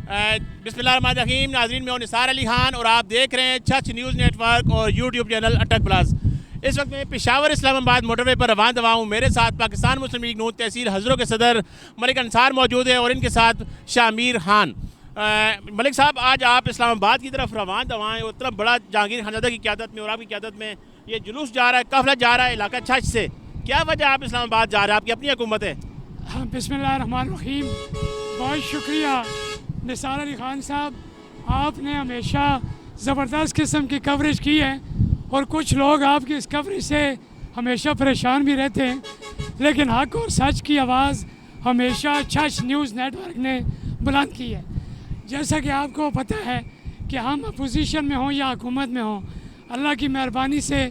بسم اللہ الرحمن الرحیم. ناظرین میں ہوں نثار علی خان اور آپ دیکھ رہے ہیں چھچ نیوز نیٹ ورک اور یوٹیوب چینل اٹک پلس. اس وقت میں پشاور اسلام آباد موٹر وے پر روان دوا ہوں. میرے ساتھ پاکستان مسلم لیگ نون تحصیل ہزروں کے صدر ملک انصار موجود ہیں اور ان کے ساتھ شاہ امیر خان. ملک صاحب، آج آپ اسلام آباد کی طرف روان دوا ہیں اور اتنا بڑا جہانگیر خانزادہ کی قیادت میں اور آپ کی قیادت میں یہ جلوس جا رہا ہے، قافلہ جا رہا ہے علاقہ چھچ سے. کیا وجہ آپ اسلام آباد جا رہے ہیں؟ آپ کی اپنی حکومت ہے. ہاں، بسم اللہ الرحمن الرحیم. بہت شکریہ نثار علی خان صاحب، آپ نے ہمیشہ زبردست قسم کی کوریج کی ہے اور کچھ لوگ آپ کی اس کوریج سے ہمیشہ پریشان بھی رہتے ہیں، لیکن حق اور سچ کی آواز ہمیشہ چھچ نیوز نیٹ ورک نے بلند کی ہے. جیسا کہ آپ کو پتہ ہے کہ ہم اپوزیشن میں ہوں یا حکومت میں ہوں، اللہ کی مہربانی سے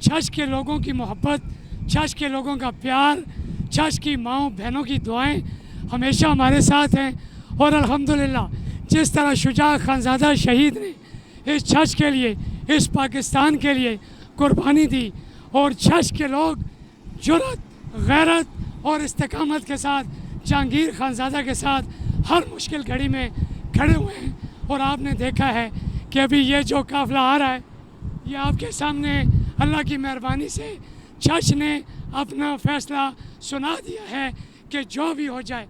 چھچ کے لوگوں کی محبت، چھچ کے لوگوں کا پیار، چھچ کی ماؤں بہنوں کی دعائیں ہمیشہ ہمارے ساتھ ہیں. اور الحمدللہ جس طرح شجاع خانزادہ شہید نے اس چھچ کے لیے، اس پاکستان کے لیے قربانی دی اور چھچ کے لوگ جرأت، غیرت اور استقامت کے ساتھ جہانگیر خانزادہ کے ساتھ ہر مشکل گھڑی میں کھڑے ہوئے ہیں. اور آپ نے دیکھا ہے کہ ابھی یہ جو قافلہ آ رہا ہے، یہ آپ کے سامنے اللہ کی مہربانی سے چھچ نے اپنا فیصلہ سنا دیا ہے کہ جو بھی ہو جائے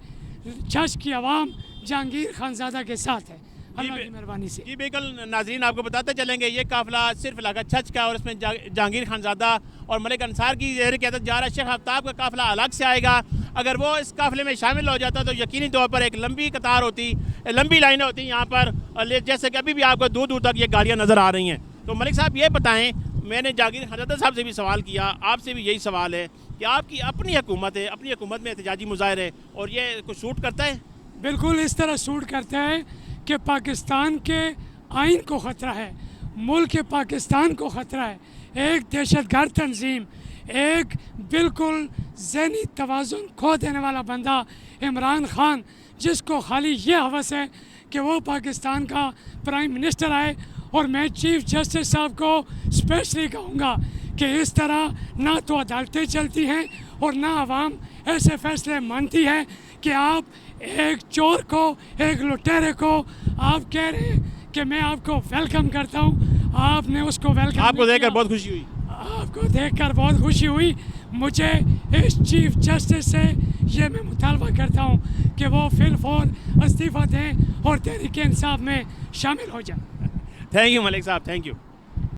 چھچ کی عوام جہانگیر خانزادہ کے ساتھ ہے اللہ کی مہربانی سے. جی بالکل. ناظرین آپ کو بتاتے چلیں گے یہ قافلہ صرف علاقہ چھچ کا اور اس میں جہانگیر خانزادہ اور ملک انصار کی زیر قیادت جا رہا ہے. شیخ آفتاب کا قافلہ الگ سے آئے گا. اگر وہ اس قافلے میں شامل ہو جاتا تو یقینی طور پر ایک لمبی قطار ہوتی، لمبی لائنیں ہوتی یہاں پر، جیسے کہ ابھی بھی آپ کو دور دور تک یہ گاڑیاں نظر آ رہی ہیں. تو ملک صاحب یہ بتائیں، میں نے جہانگیر خانزادہ صاحب سے بھی سوال کیا، آپ سے بھی یہی سوال ہے کہ آپ کی اپنی حکومت ہے، اپنی حکومت میں احتجاجی مظاہرے اور یہ کچھ سوٹ کرتا ہے؟ بالکل اس طرح سوٹ کرتا ہے کہ پاکستان کے آئین کو خطرہ ہے، ملک پاکستان کو خطرہ ہے. ایک دہشت گرد تنظیم، ایک بالکل ذہنی توازن کھو دینے والا بندہ عمران خان، جس کو خالی یہ ہوس ہے کہ وہ پاکستان کا پرائم منسٹر آئے. اور میں چیف جسٹس صاحب کو اسپیشلی کہوں گا کہ اس طرح نہ تو عدالتیں چلتی ہیں اور نہ عوام ایسے فیصلے مانتی ہے کہ آپ ایک چور کو، ایک لٹیرے کو آپ کہہ رہے ہیں کہ میں آپ کو ویلکم کرتا ہوں. آپ نے اس کو ویلکم، آپ کو دیکھ کر بہت خوشی ہوئی. آپ کو دیکھ کر بہت خوشی ہوئی. مجھے اس چیف جسٹس سے یہ میں مطالبہ کرتا ہوں کہ وہ فی الفور استعفیٰ دیں اور تحریک انصاف میں شامل ہو جائیں. تھینک یو ملک صاحب، تھینک یو.